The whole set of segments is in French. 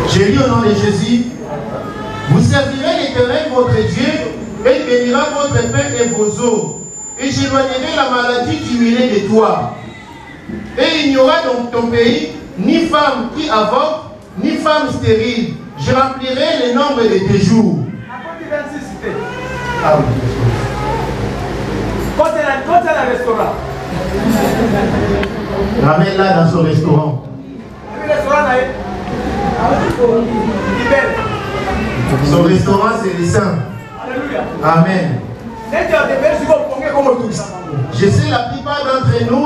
J'ai dit au nom de Jésus, vous servirez l'Éternel votre Dieu et il bénira votre pain et vos eaux. Et j'éloignerai la maladie du milieu de toi. Et il n'y aura dans ton pays ni femme qui avorte, ni femme stérile. Je remplirai le nombre de tes jours. Ah oui. Quand elle a un restaurant. Ramène-la dans son restaurant. Son restaurant, c'est les saints. Amen. Je sais la plupart d'entre nous,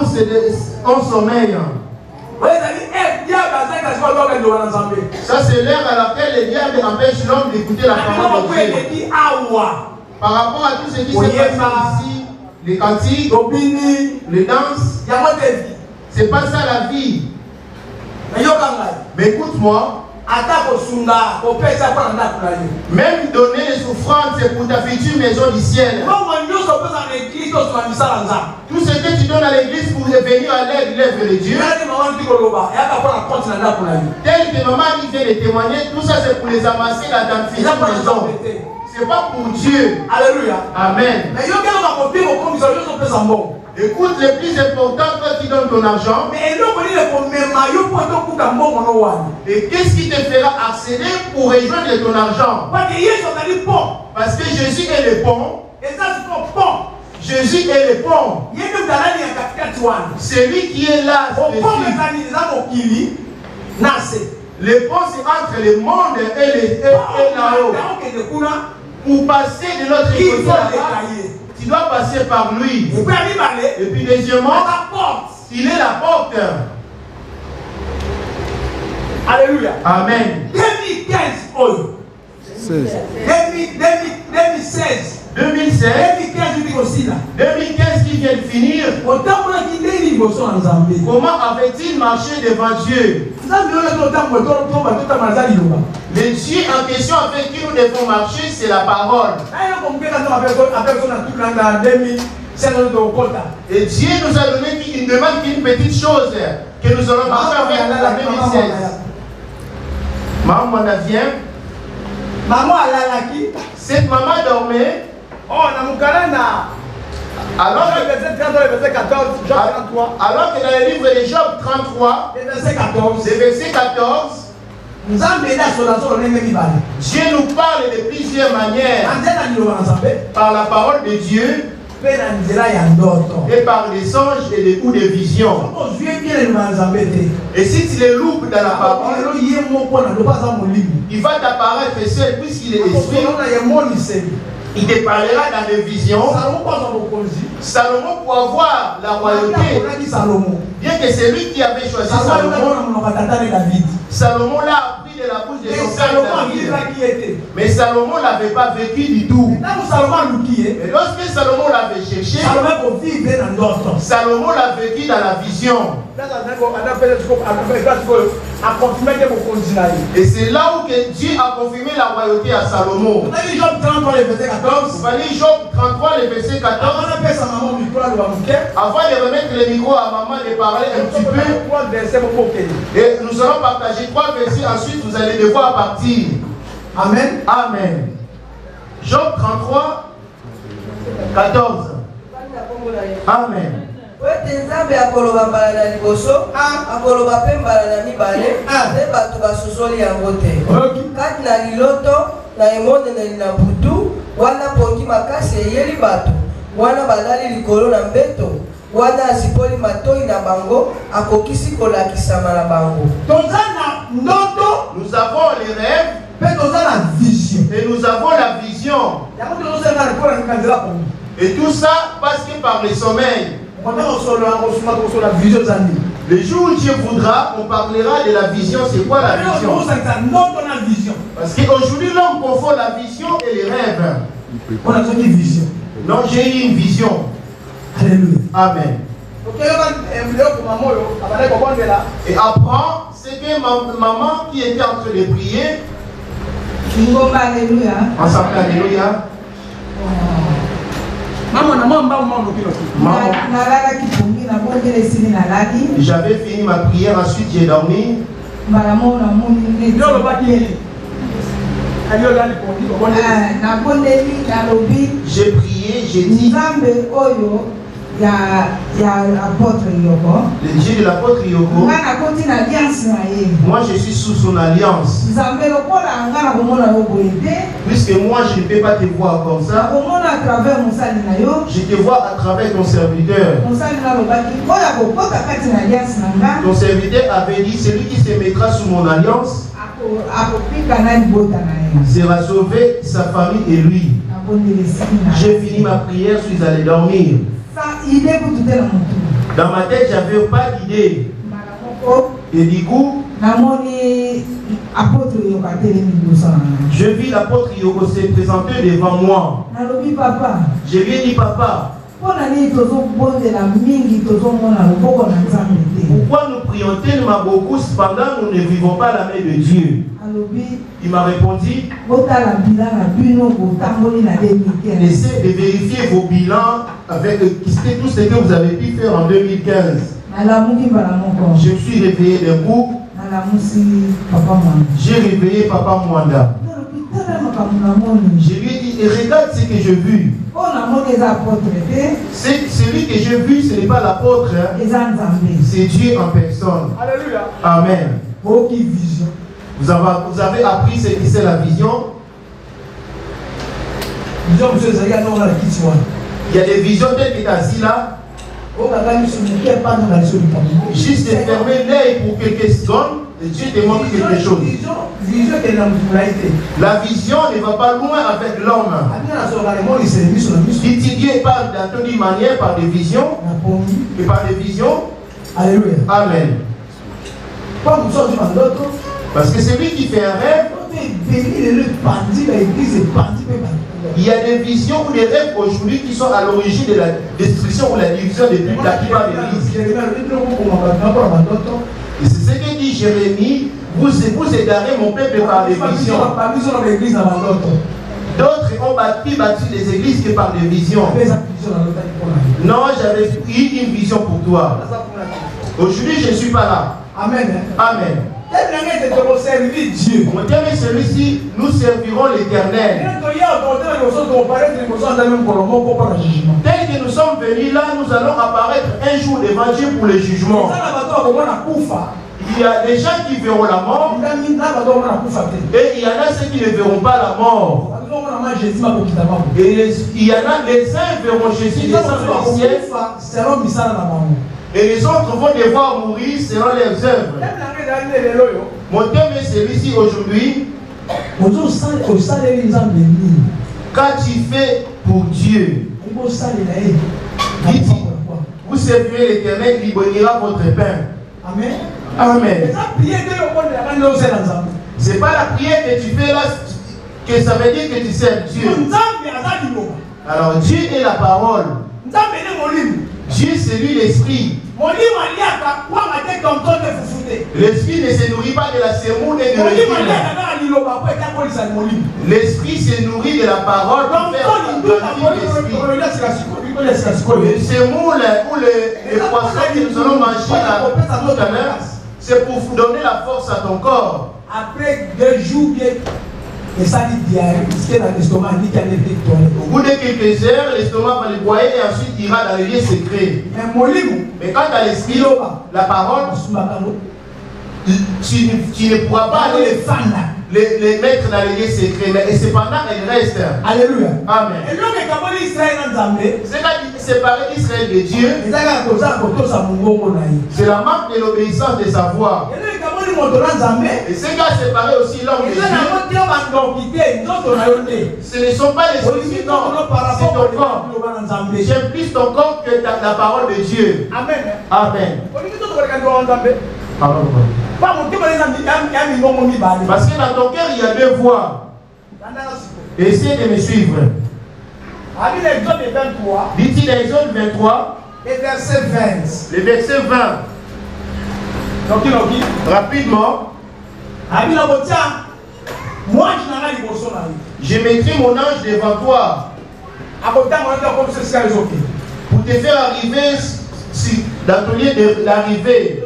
on sommeille. Ça, c'est l'heure à laquelle le diable empêche l'homme d'écouter la parole de Dieu. Par rapport à tout ce qui se passe ici, les cantiques, les danses, c'est pas ça la vie. Mais écoute-moi, même donner les souffrances, c'est pour ta future maison du ciel. Tout ce que tu donnes à l'église pour venir à l'aide, l'œuvre de Dieu. Tel que maman vient de témoigner, tout ça c'est pour les amasser dans ta future maison. C'est pas pour Dieu. Alléluia. Amen. Écoute, le plus important, toi qui donnes ton argent. Et qu'est-ce qui te fera accéder pour rejoindre ton argent? Parce que Jésus est le pont. Jésus est le pont. C'est lui qui est là. Le pont, c'est entre le monde et là-haut. Pour passer de l'autre côté, tu dois passer par lui. Et puis deuxièmement, il est la porte. Alléluia. Amen. 2016 qui vient de finir. Comment avait-il marché devant Dieu? Le Dieu en question avec qui nous devons marcher, c'est la parole. Et Dieu nous a donné une demande qu'une petite chose que nous allons marcher avec en 2016. Maman vient. Maman cette maman dormait. Oh, alors que dans le livre de Job 33, c'est verset 14, Dieu nous parle de plusieurs manières par la parole de Dieu et par des songes et des coups de vision. Et si tu les loupes dans la parole, il va t'apparaître seul puisqu'il est esprit. Il te parlera dans des visions. Salomon pour avoir la royauté. Bien que c'est lui qui avait choisi Salomon l'a appris de la bouche de son père David. Mais Salomon ne l'avait pas vécu du tout. Et lorsque Salomon l'avait cherché, Salomon l'a vécu dans la vision. Et c'est là où que Dieu a confirmé la royauté à Salomon. Vous allez Job 33, le verset 14. Avant de remettre le micro à maman de parler un petit peu. Et nous allons partager 3 versets. Ensuite, vous allez devoir partir. Amen. Amen. Job 33, 14. Amen. wana pongi makasi eyeli bato wana balali likolo na mbeto wana asipoli matoi na bango akokisi kolakisama na bango. Nous avons les rêves et nous avons la vision. Et tout ça parce que par le sommeil. Le jour où Dieu voudra, on parlera de la vision. C'est quoi la vision? Parce qu'aujourd'hui, l'homme confond la vision et les rêves. On a une vision. Non, j'ai eu une vision. Alléluia. Amen. Et apprends, c'est que maman qui était en train de prier. Ensemble, alléluia. J'avais fini ma prière, ensuite j'ai dormi. J'ai prié, j'ai dit. Il y a l'apôtre Yoko. Le Dieu de l'apôtre Yoko. Moi je suis sous son alliance. Puisque moi je ne peux pas te voir comme ça. Je te vois à travers ton serviteur. Ton serviteur avait dit, celui qui se mettra sous mon alliance sera sauvé, sa famille et lui. J'ai fini ma prière, je suis allé dormir. Dans ma tête, j'avais pas d'idée. Et du coup, je vis l'apôtre Yoko se présenter devant moi. Je lui ai dit, papa, pourquoi nous prions tellement beaucoup, cependant nous ne vivons pas la main de Dieu? Il m'a répondu, essayez de vérifier vos bilans avec tout ce que vous avez pu faire en 2015. Je me suis réveillé d'un coup. J'ai réveillé Papa Mwanda. Je lui ai dit, et regarde ce que j'ai vu. Celui que j'ai vu, ce n'est pas l'apôtre, hein. C'est Dieu en personne. Alléluia. Amen. Vous avez appris ce que c'est la vision. Il y a des visions telles que tu as assis là. Juste de fermer l'œil pour quelques secondes et Dieu te montre quelque chose. La vision ne va pas loin avec l'homme. Si Dieu parle d'une manière par des visions, et par des visions, Alléluia. Amen. Parce que celui qui fait un rêve, il y a des visions ou des rêves aujourd'hui qui sont à l'origine de la destruction ou la division de toute la plupart des églises. Et c'est ce que dit Jérémie, vous égarez mon peuple par des visions. D'autres ont bâti des églises que par des visions. Non, j'avais eu une vision pour toi. Aujourd'hui, je ne suis pas là. Amen. Amen. Dieu. Mon Dieu, celui-ci, nous servirons l'Éternel. Tel que nous sommes venus là, nous allons apparaître un jour devant Dieu pour le jugement. Il y a des gens qui verront la mort et il y en a ceux qui ne verront pas la mort. Et il y en a les uns verront Jésus descendre au ciel et les autres vont devoir mourir selon leurs œuvres. Mon thème est celui-ci aujourd'hui. Quand tu fais pour Dieu, vous servirez l'Éternel, il bénira votre pain. Amen. Amen. C'est pas la prière que tu fais là que ça veut dire que tu sers Dieu. Alors Dieu est la parole. Dieu c'est lui l'esprit. L'esprit ne se nourrit pas de la semoule et de l'esprit. L'esprit se nourrit de la parole pour faire grandir l'esprit. Le semoule ou les poissons que nous allons manger tout à l'heure, c'est pour vous donner la force à ton corps. Après 2 jours, et ça dit diarrhée, parce que l'estomac dit qu'il y a des toilettes. Au bout de quelques heures, l'estomac va le boyer et ensuite il ira dans les lieux secrets. Mais quand tu as l'esprit, la parole, tu ne pourras pas aller les mettre dans les lieux secrets, mais cependant elles restent. Alléluia. Amen. C'est quand il séparait Israël de Dieu, c'est la marque de l'obéissance de sa voix. Et c'est qui a séparé aussi l'homme de Dieu. Ce ne sont pas les esprits, non, c'est ton corps. J'aime plus ton corps que la parole de Dieu. Amen. Amen. Parce que dans ton cœur, il y a 2 voix. Essayez de me suivre. Dit-il dans Exode 23, et verset 20. le verset 20. Rapidement. Je mettrai mon ange devant toi pour te faire arriver dans ton lieu d'arrivée.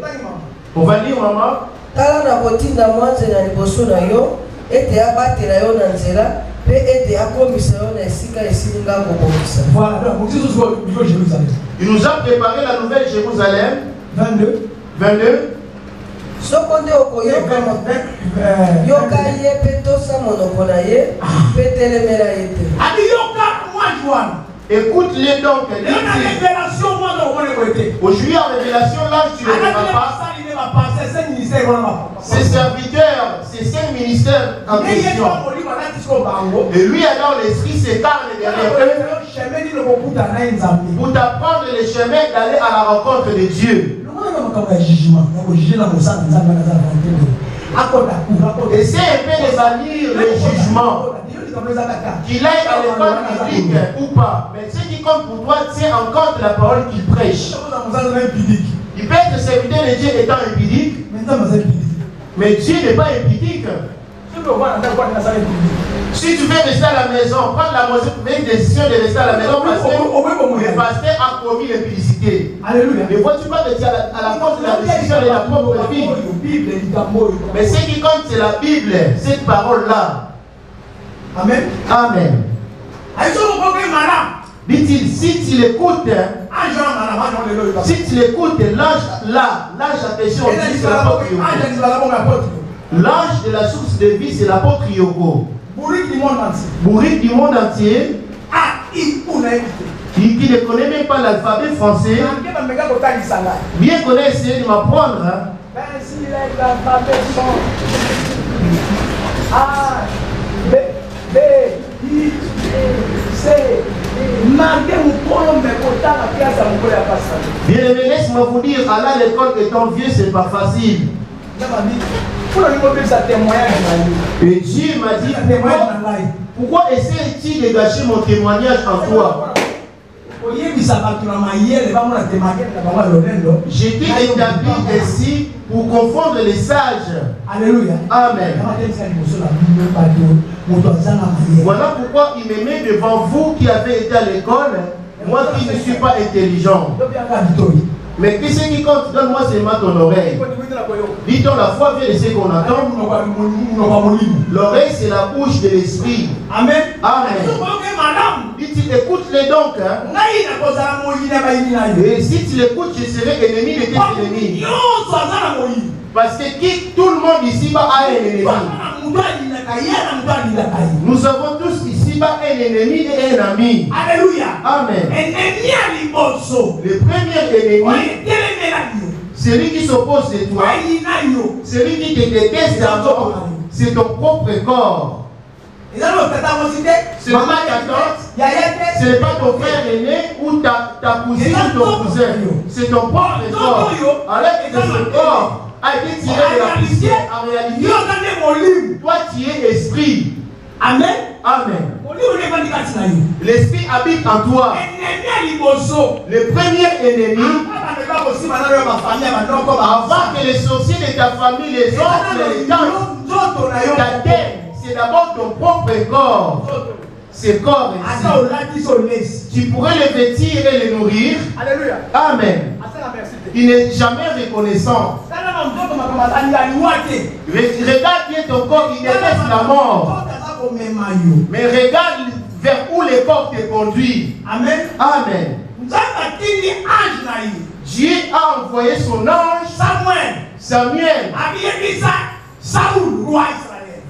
On va lire, maman. tala na kotinda mwanze na liboso na yo ete abatela yo na nzela pe ete akomisa yo na esika esilinga kobongisa. Voilà, donc Jésus au niveau Jérusalem. Il nous a préparé la nouvelle Jérusalem. 22. 22. Soko nde okoyoka yoka ye pe tosa monoko na ye pe telemela ye te. Adi yoka moi Joanne. Écoute-les donc. Aujourd'hui en révélation, là, tu ne le vois pas. Ses serviteurs, ces 5 ministères en question. Et lui, alors, l'esprit s'écarne derrière eux pour t'apprendre le chemin d'aller à la rencontre de Dieu. Essaie un peu de bannir le jugement. Qu'il aille à l'école biblique ou pas. Mais ce qui compte pour toi, c'est en compte la parole qu'il prêche. Il peut être serviteur de Dieu étant impudique. Mais Dieu n'est pas impudique. Si tu veux rester à la maison, prends la décision de rester à la maison parce que le pasteur a commis l'impudicité. Alléluia. Ne vois-tu pas que tu es à la porte de la décision de la propre vie? Mais ce qui compte, c'est la Bible, cette parole-là. Amen. Amen. Dit-il, si tu l'écoutes, l'ange attention, c'est l'apôtre Yoko. L'ange de la source de vie, c'est l'apôtre Yoko. Bourrique du monde entier. Qui ne connaît même pas l'alphabet français. Bien connaît, essayer de m'apprendre. B, I, C, marquez mon colon, mais autant la pièce à mon collègue à passer. Bien aimé, laisse-moi vous dire, aller à l'école étant vieux, c'est pas facile. Et Dieu m'a dit, pourquoi essaie-t-il de gâcher mon témoignage en toi? J'étais établi ici pour confondre les sages. Alléluia. Amen. Voilà pourquoi il me met devant vous qui avez été à l'école, moi qui ne suis pas intelligent. Mais qu'est-ce qui compte? Donne-moi seulement ton oreille. Dit-on, la foi vient de ce qu'on entend. L'oreille, c'est la bouche de l'esprit. Amen. Amen. Dit-il, écoute-les donc. Et si tu l'écoutes, je serai ennemi de tes ennemis. Parce que tout le monde ici-bas a un ennemi. Nous avons tous ici-bas un ennemi et un ami. Alléluia. Amen. Le premier ennemi, celui qui s'oppose de toi, celui qui te déteste d'abord, c'est ton propre corps. Ce n'est pas ta tante, ce n'est pas ton frère aîné ou ta cousine ou ton cousin. C'est ton propre corps. Alors que ce corps a été tiré de la poussière, en réalité, toi tu es esprit. Amen. Amen. L'esprit habite en toi. Le premier ennemi, avant que les sorciers de ta famille, les oncles, les tantes, t'atteignent, c'est d'abord ton propre corps. Ce corps ici. Tu pourrais le vêtir et le nourrir. Alléluia. Amen. Il n'est jamais reconnaissant. Regarde bien ton corps, il déteste la mort. Mais regarde vers où le corps te conduit. Amen. Amen. Dieu a envoyé son ange Samuel.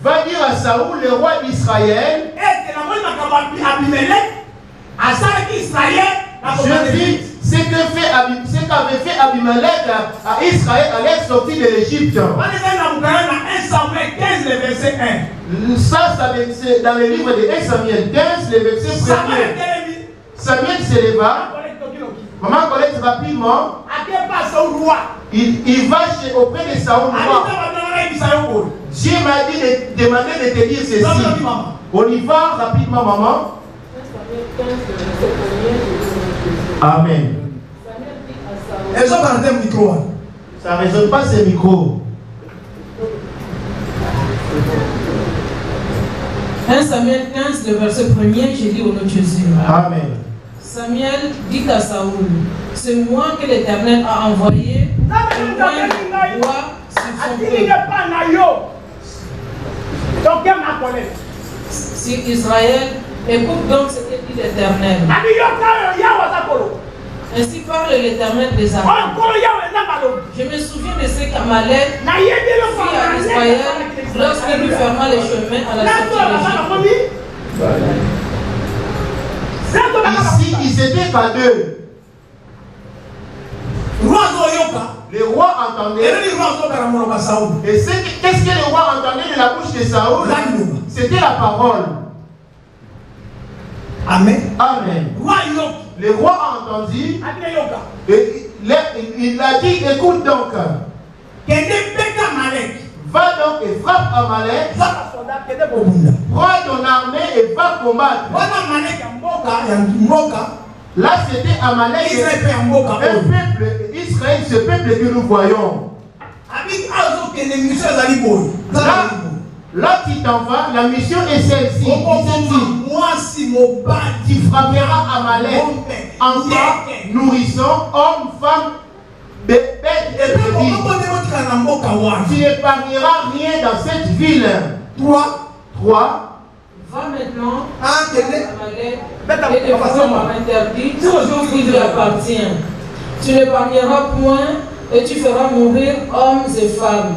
Va dire à Saoul, le roi d'Israël, je vis ce qu'avait fait Abimelech à Israël à leur sortie de l'Égypte. Ça, c'est dans le livre de 1 Samuel 15, le verset 1er. Samuel se leva. Maman Colette rapidement. Il va auprès de Saoul roi. Dieu m'a dit de demander de te dire ceci. On y va rapidement, maman. Amen. Ça ne résonne pas ces micros. 1 Samuel 15, le verset 1er, j'ai dit au nom de Jésus. Amen. Samuel dit à Saoul, c'est moi que l'Éternel a envoyé, au moins doit son atili peuple. pas na yo. Donc il m'a collé. Si Israël écoute donc ce que dit l'Éternel. Ami yo ka ya wa ta kolo. Ainsi parle l'Éternel des armées. On kolo ya wa na balo. Je me souviens de ce qu'Amalek Na yede lo fit à Israël lorsqu'il lui ferma les chemins à la sortie d'Égypte. Ici, ils étaient pas deux. Les rois entendaient. Et qu'est-ce que les rois entendaient de la bouche de Saoul? C'était la parole. Amen. Amen. Les rois ont entendu. Et il a dit, écoute donc. Va donc et frappe Amalek. Prends ton armée et va combattre. Là, c'était Amalek, un peuple, Israël, ce peuple que nous voyons. Là, tu t'en vas, la mission est celle-ci. Tu frapperas Amalek, enfants, nourrissons, hommes, femmes, bêtes et brebis. Tu n'épargneras rien dans cette ville. 3. Va maintenant à Amalek et de façon interdite ce qui lui appartient. Tu n'épargneras point et tu feras mourir hommes et femmes.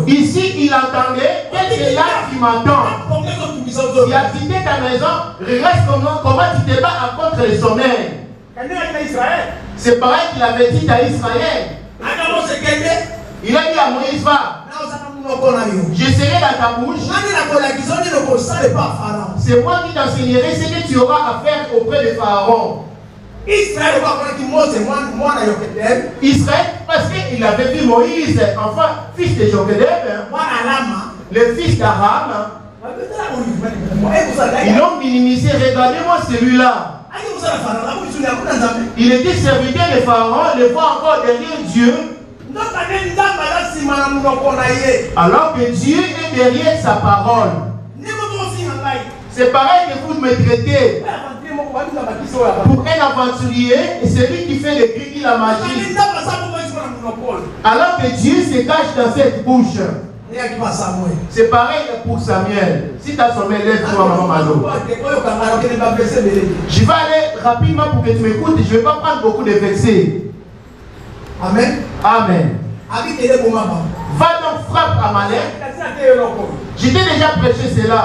Ici, il entendait que c'est là qui m'entend. Tu as quitté ta maison, regarde comment tu te bats contre le sommeil. C'est pareil qu'il avait dit à Israël. Il a dit à Moïse, va. Je serai dans ta bouche. C'est moi qui t'enseignerai ce que tu auras à faire auprès de Pharaon. Israël, parce qu'il avait vu Moïse, enfin, fils de Jokedeb, le fils d'Aram. Ils l'ont minimisé. Regardez-moi celui-là. Il était serviteur de Pharaon, le voit encore derrière Dieu. Alors que Dieu est derrière sa parole. C'est pareil que vous me traitez pour un aventurier et celui qui fait le cri, la magie. Alors que Dieu se cache dans cette bouche. C'est pareil pour Samuel. Si tu as sommeil, lève-toi, maman Malo. Je vais aller rapidement pour que tu m'écoutes. Je ne vais pas prendre beaucoup de versets. Amen. Amen. Va donc frappe Amalek. Je t'ai déjà prêché cela.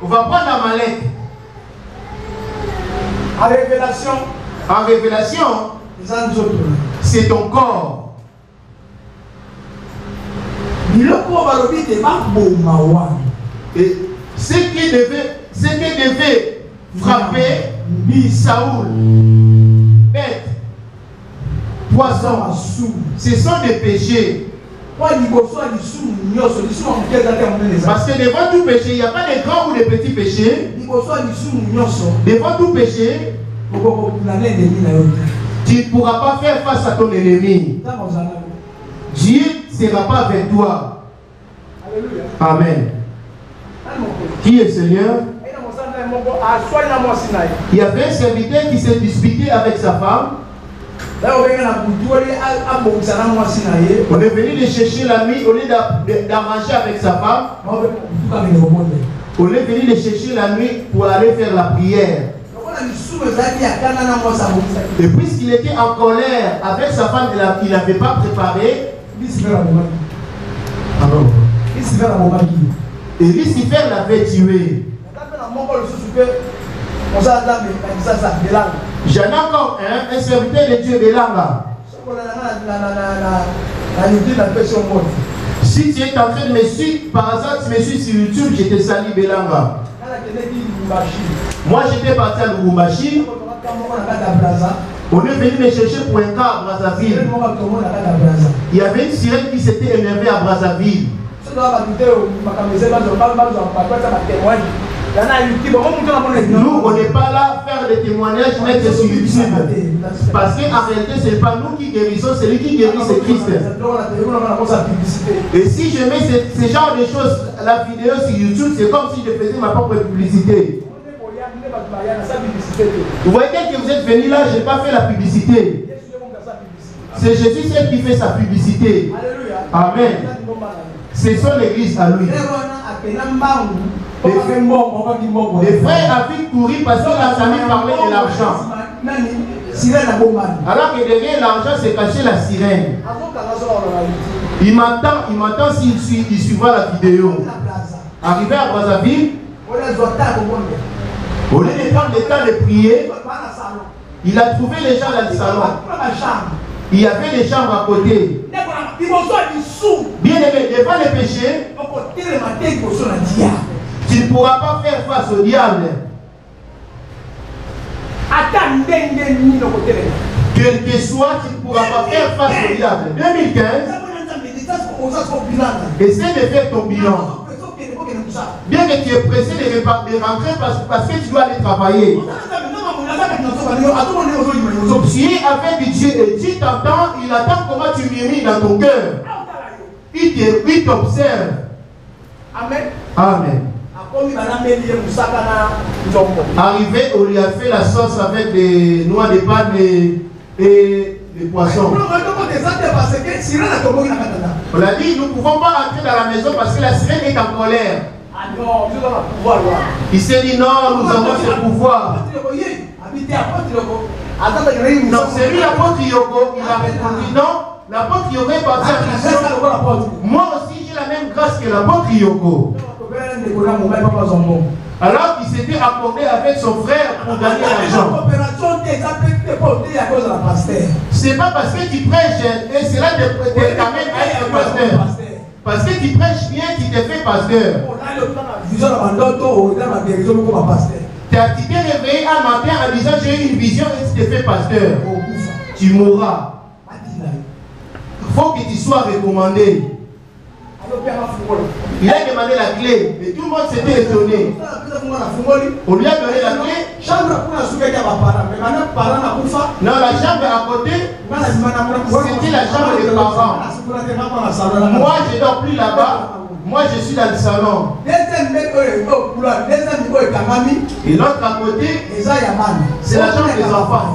On va prendre Amalek. En révélation. En révélation, c'est ton corps. Et ce qui devait frapper Saoul, bête, poisson, ce sont des péchés. Parce que devant tout péché, il n'y a pas de grands ou de petits péchés. Devant tout péché, tu ne pourras pas faire face à ton ennemi. Dieu ne sera pas avec toi. Amen. Qui est Seigneur? Il y avait un serviteur qui s'est disputé avec sa femme. On est venu le chercher la nuit au lieu d'arranger avec sa femme. On est venu le chercher la nuit pour aller faire la prière. Et puisqu'il était en colère avec sa femme qu'il n'avait pas préparé, et Lucifer l'avait tué. J'en ai encore un serviteur de Dieu Belanga. Si tu es en train de me suivre, par hasard tu me suis sur YouTube, je te salue Belanga. Moi j'étais parti à Lubumbashi. On est venu me chercher pour un cas à Brazzaville. Il y avait une sirène qui s'était énervée à Brazzaville. Nous, on n'est pas là à faire des témoignages, mettre sur YouTube. Parce qu'en réalité, ce n'est pas nous qui guérissons, c'est lui qui guérit, c'est Christ. Et si je mets ce genre de choses, la vidéo sur YouTube, c'est comme si je faisais ma propre publicité. Vous voyez que vous êtes venu là, je n'ai pas fait la publicité. C'est Jésus seul qui fait sa publicité. Amen. C'est son église à lui. Les frères avaient couru parce qu'il a jamais parlé de l'argent. Alors que derrière l'argent s'est cachée la sirène. Il m'attend s'il suivra la vidéo. Arrivé à Brazzaville, au lieu de prendre le temps de prier, il a trouvé les gens dans le salon. Il y avait des chambres à côté. Bien aimé, devant les péchés, tu ne pourras pas faire face au diable. Quel que soit, tu ne pourras pas faire face au diable. 2015, essaie de faire ton bilan. Bien que tu es pressé de rentrer parce que tu dois aller travailler. Tu es avec Dieu et Dieu t'entend, il attend comment tu murmures dans ton cœur. Il t'observe. Amen. Amen. Arrivé, on lui a fait la sauce avec des noix de panne et des poissons. On l'a dit, nous ne pouvons pas entrer dans la maison parce que la sirène est en colère. Il s'est dit non, nous avons ce pouvoir. Non, c'est lui l'apôtre Yoko, il a répondu non, l'apôtre Yoko est parti en mission. Moi aussi j'ai la même grâce que l'apôtre Yoko. Alors qu'il s'était accordé avec son frère pour gagner l'argent. C'est pas parce que tu prêches et cela te t'amène à être pasteur. Parce que tu prêches bien, tu te fais pasteur. Tu t'es réveillé un matin en disant j'ai eu une vision et tu te fais pasteur. Tu mourras. Il faut que tu sois recommandé. Il a demandé la clé et tout le monde s'était étonné. On lui a donné la clé. Non, la chambre à côté, c'était la chambre des parents. Moi, je ne dors plus là-bas. Moi, je suis dans le salon. Et l'autre à côté, c'est la chambre des enfants.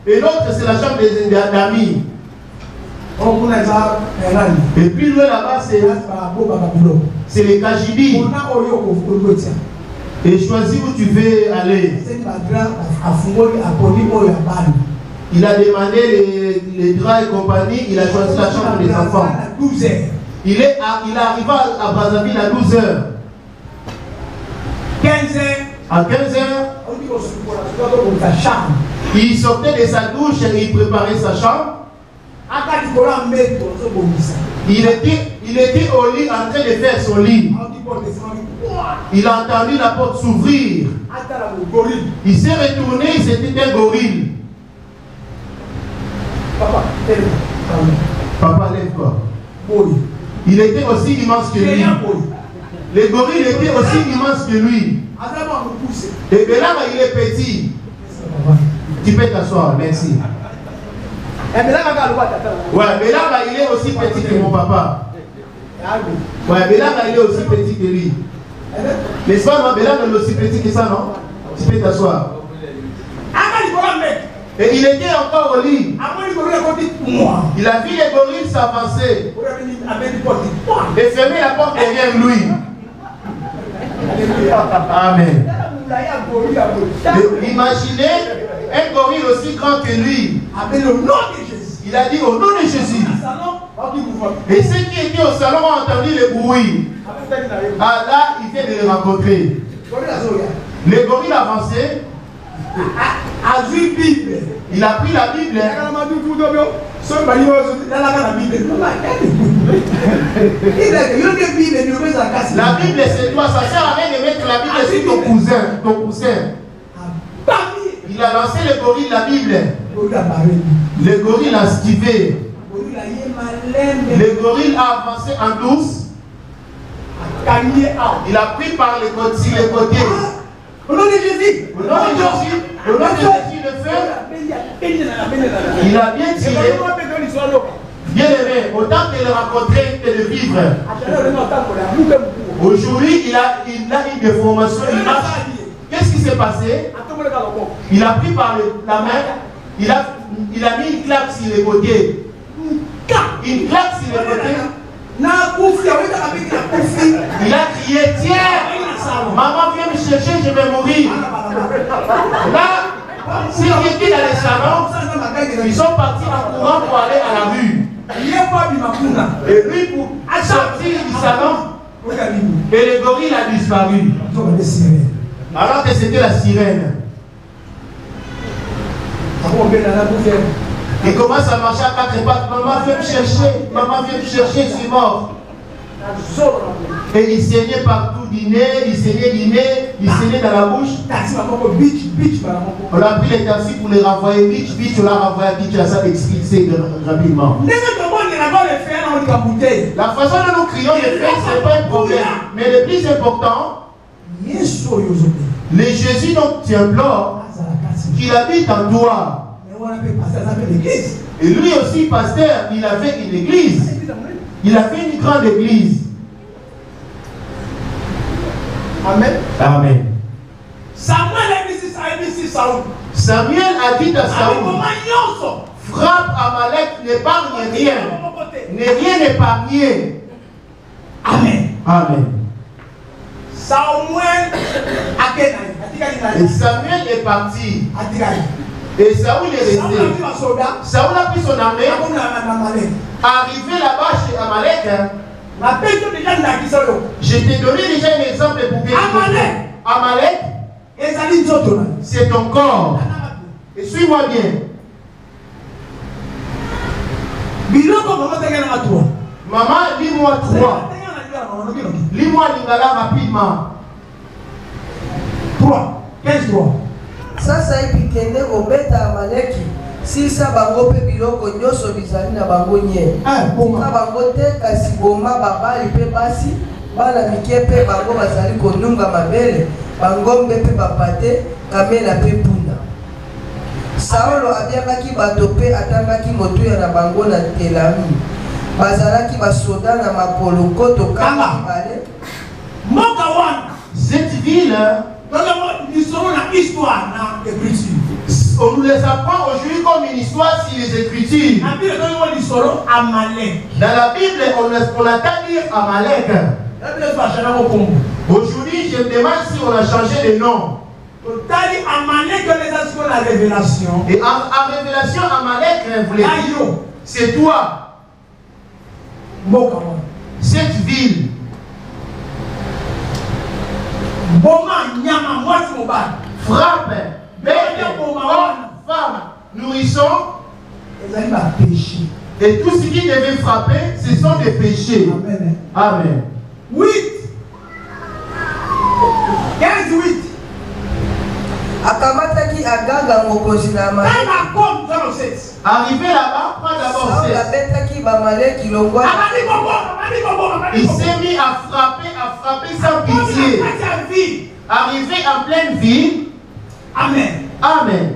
Et l'autre, c'est la chambre des amis. Et puis là-bas, c'est les Kajibi. Et choisis où tu veux aller. Il a demandé les draps et compagnie, il a choisi la chambre des enfants. Il est arrivé à Brazzaville à 12h. 15h. À 15h, il sortait de sa douche et il préparait sa chambre. Il était au lit en train de faire son lit. Il a entendu la porte s'ouvrir. Il s'est retourné, c'était un gorille. Papa, lève-toi. Il était aussi immense que lui. Le gorille était aussi immense que lui. Et Belama, il est petit. Tu peux t'asseoir, merci. Ouais, Belama, il est aussi petit que mon papa. Ouais, Belama, il est aussi petit que lui. N'est-ce pas, non? Belama, il est aussi petit que ça, non? Tu peux t'asseoir. Et il était encore au lit. Il a vu les gorilles s'avancer et fermer la porte derrière lui. Amen. Imaginez un gorille aussi grand que lui. Il a dit au nom de Jésus. Et ceux qui étaient au salon ont entendu le bruit. Ah là, il vient de les rencontrer. Le gorille avançait. Il a pris la Bible. La Bible, c'est toi. Ça sert à rien de mettre la Bible sur ton cousin. Il a lancé le gorille la Bible. Le gorille a esquivé. Le gorille a avancé en douce. Il a pris par les côtés. Au nom de Jésus. Au nom de Jésus. Au nom de Jésus, le feu. Il a bien tiré. Bien aimé, autant que le rencontrer que de vivre. Aujourd'hui, il a une déformation. Qu'est-ce qui s'est passé? Il a pris par la main, il a mis une claque sur les côtés. Une claque sur les côtés. Il a crié, tiens, maman viens me chercher, je vais mourir. Là, s'ils étaient dans les salons, ils sont partis en courant pour aller à la rue. Et lui, pour sortir du salon, et le gorille a disparu. Alors que c'était la sirène. Il commence à marcher à quatre pattes. Maman vient me chercher, maman vient me chercher, je suis mort. Et il saignait partout du nez, il saignait du nez, il saignait dans la bouche. On a pris les taxis pour les renvoyer. Bitch, on l'a renvoyé à Kinshasa expulsé rapidement. La façon dont nous crions les faits, ce n'est pas un problème. Mais le plus important, le Jésus dont tu implores, qu'il habite en toi. Et lui aussi, pasteur, il avait une église. Il a fait une grande église. Amen. Amen. Samuel a dit à Saoul, frappe Amalek, n'épargne rien. N'est rien épargné. Amen. Amen. Et Samuel est parti. Et Saoul est resté. Saoul a pris son armée. Arrivé là-bas chez Amalek, je t'ai donné déjà un exemple pour que Amalek, c'est ton corps. Et suis-moi bien. Maman, lis-moi 3. Lis-moi Lingala rapidement. 3. 15-3. Sasa ipikende obeta Amaleki sisa bango pe biloko nyoso bizali na bango nye tika bango te kasi boma babali pe basi bana mike pe bango bazali konunga mabele bangombe pe bapate kamela pe punda. Saulo abiakaki bato pe atangaki motuya na bango na Telami bazalaki basoda na makolo nkoto kama bale cette ville. On nous les apprend aujourd'hui comme une histoire sur les Écritures. Dans la Bible, on attend lire Amalek. Aujourd'hui, je me demande si on a changé de nom. Et en révélation, Amalek voulait dire, c'est toi. Cette ville. Frappe, bête, homme, femme, nourrisson. Et tout ce qui devait frapper, ce sont des péchés. Amen. Amen. 8. 15-8. Akamataki agaga mokozi na Amaleki. Arrivé là-bas, prends d'abord 16. Il s'est mis à frapper sans pitié. Arrivé en pleine ville. Amen. Amen.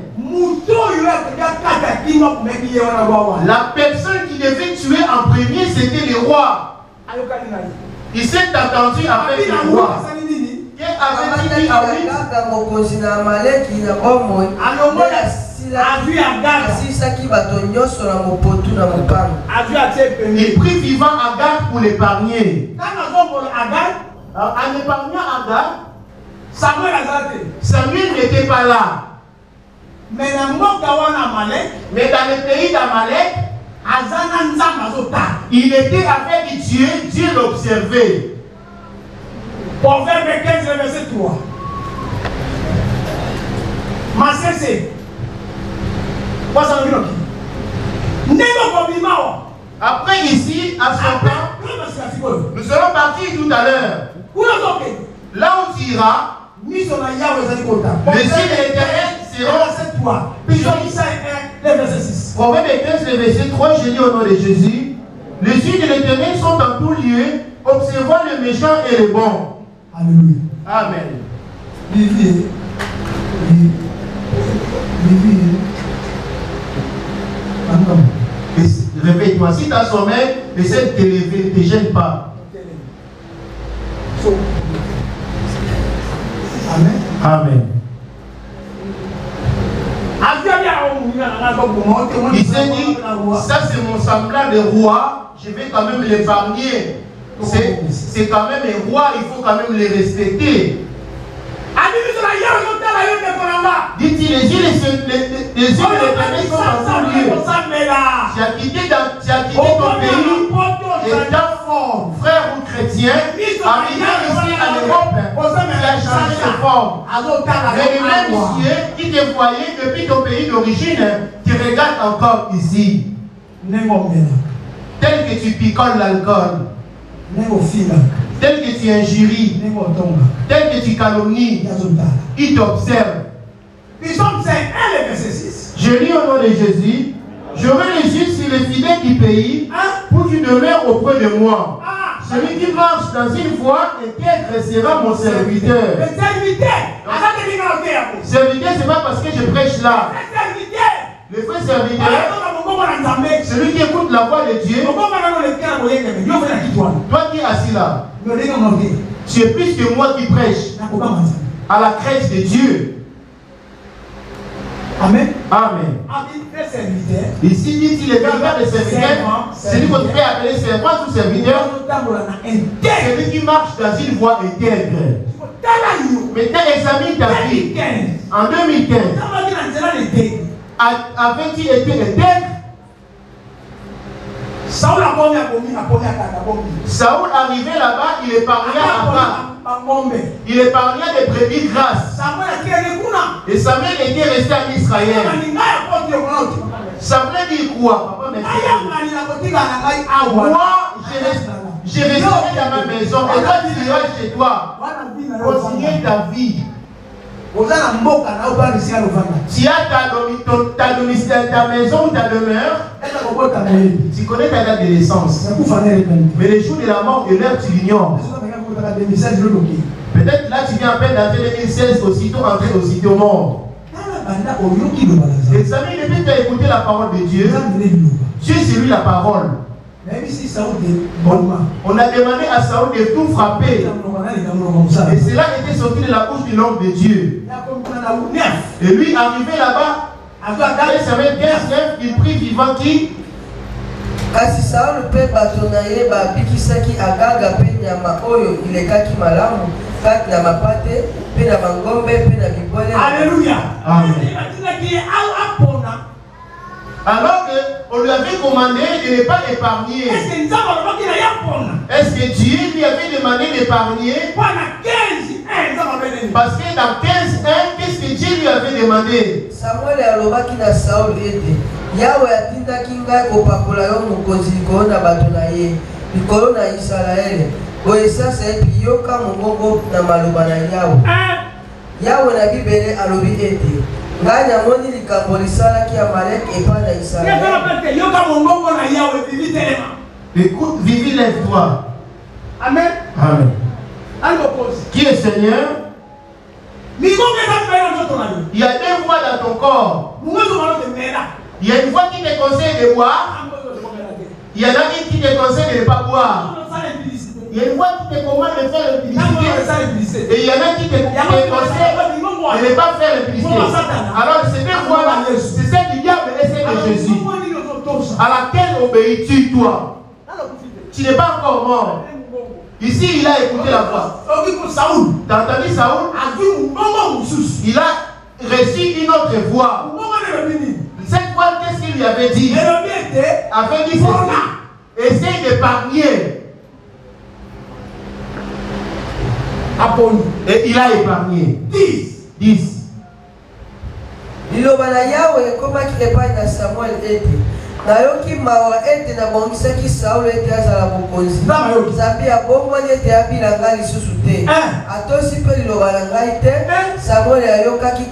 La personne qui devait tuer en premier, c'était le roi. Il s'est attendu avec le roi. Quel avait-il dit à lui? Il prit vivant Agar pour l'épargner. En épargnant Agar, Samuel n'était pas là. Mais dans le pays d'Amalek, il était avec Dieu, Dieu l'observait. Proverbe 15, verset 3. Après ici, à son temps, nous serons partis tout à l'heure. Là où tu iras, les yeux de l'Éternel seront. Proverbe 15, le verset 3, je lis au nom de Jésus. Les yeux de l'Éternel sont en tout lieu, observant le méchant et le bon. Alléluia. Amen. Réveille-toi. Si tu as sommeil, essaie de te lever, ne te gêne pas. Amen. Amen. Il s'est dit, ça c'est mon semblant de roi, je vais quand même l'épargner. C'est quand même un roi, il faut quand même les respecter. Dit-il, les yeux de l'Éternel sont dans son lieu. Tu as quitté ton pays, étant frère ou chrétien, arrivé ici à l'Europe, tu as changé de forme. Mais le même Dieu qui te voyait depuis ton pays d'origine, tu regardes encore ici. Tel que tu picoles l'alcool, tel que tu injuries, tel que tu calomnies, il t'observe. Je lis au nom de Jésus, je réagis sur les fidèles du pays pour qu'ils demeurent auprès de moi. Celui qui marche dans une voie intègre sera mon serviteur. Serviteur, ce n'est pas parce que je prêche là. Le vrai serviteur, celui qui écoute la voix de Dieu. Toi qui es assis là, tu es plus que moi qui prêche à la crèche de Dieu. Amen. Amen. Ici, dit-il, le véritable serviteur, celui qu'on peut appeler servant ou serviteur, celui qui marche dans une voie intègre. Maintenant, examine ta vie. En 2015, avais-tu été intègre? Saoul arrivé là-bas, il épargna Akab. Il épargna des brebis grasses. Et Samuel était resté en Israël. Samuel dit quoi? Moi, je resterai dans ma maison. Et toi, tu iras chez toi. Continuer ta vie. Tu as ta maison ou ta demeure. Tu connais ta date de naissance. Mais les jours de la mort de l'heure, tu l'ignores. Peut-être là, tu viens à peine d'entrer 2016, aussitôt entré, aussitôt mort. Examine depuis que tu as écouté la parole de Dieu. Dieu, c'est lui la parole. On a demandé à Saoul de tout frapper. Et cela était sorti de la bouche de l'homme de Dieu. Et lui, arrivé là-bas, il savait bien il prit vivant qui. Kasi Saul pe batonaye ba bikisaki agaga pe nyama oyo ilekaki malamu kati na mapate pe na mangombe pe na bibole. Alléluia. Amen. Alors qu'on lui avait commandé de ne pas épargner. Est-ce que Dieu lui avait demandé d'épargner? Parce que dans 15 ans, qu'est-ce que Dieu lui avait demandé? Samuel alobaki na Saul ete Yawe atindaki ngai kopakola yo mokonzi likolo na bato na ye likolo na Israele. Boye sasa epi yoka mongongo na maloba na Yawe. Yawe na Bibele alobi ete ngai namoni likambo lisalaki Amalek epai na Israele. Écoute, Vivi, lève-toi. Amen. Amen. Qui est Seigneur? Il y a deux voix dans ton corps. Il y a une voix qui te conseille de boire. Il y en a une qui te conseille de ne pas boire. Il y a une voix qui te commande de faire l'impudicité. Et il y en a qui te conseille de ne pas faire l'impudicité. Alors, ces deux voix-là, c'est celle du diable et celle de Jésus. À laquelle obéis-tu, toi? Tu n'es pas encore mort. Ici, il a écouté la voix. Tu as entendu Saoul? Il a reçu une autre voix. Cette voix, qu'est-ce qu'il lui avait dit? Avait dit ceci. Essaye d'épargner. Et il a épargné. 10. Liloba na Yawe ekomaki epai na Samuel ete nayoki mawa ete nabongisaki Saul ete azala mokonzi. Nzambe abongwani ete abila ngai lisusu te. Atosi mpe liloba na ngai te. Samuel ayokaki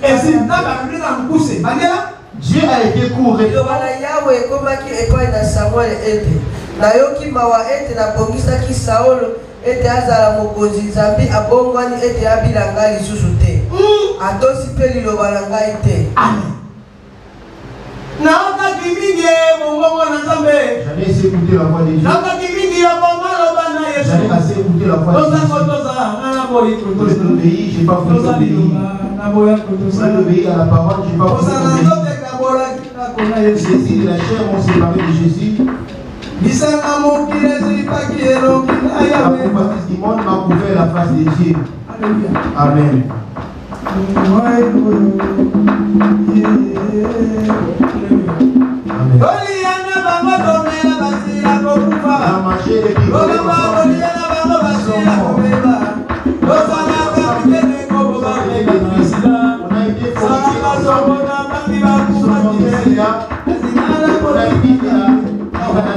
Dieu a été court. Liloba na Yawe ekomaki epai na Samuel ete nayoki mawa ete nabongisaki Saul ete azala mokonzi. Nzambe abongwani ete abila ngai lisusu te. Atosi mpe liloba na ngai te. Amen. J'allais essayer d'écouter la voix de Dieu. J'allais assez écouter la voix de Dieu. Pour l'obéir, je n'ai pas voulu obéir. Pour l'obéir à la parole, je n'ai pas voulu obéir. Jésus de la chair m'ont séparé de Jésus. La convoitise du monde m'a couvert la face des Dieu. Amen. On a mangé les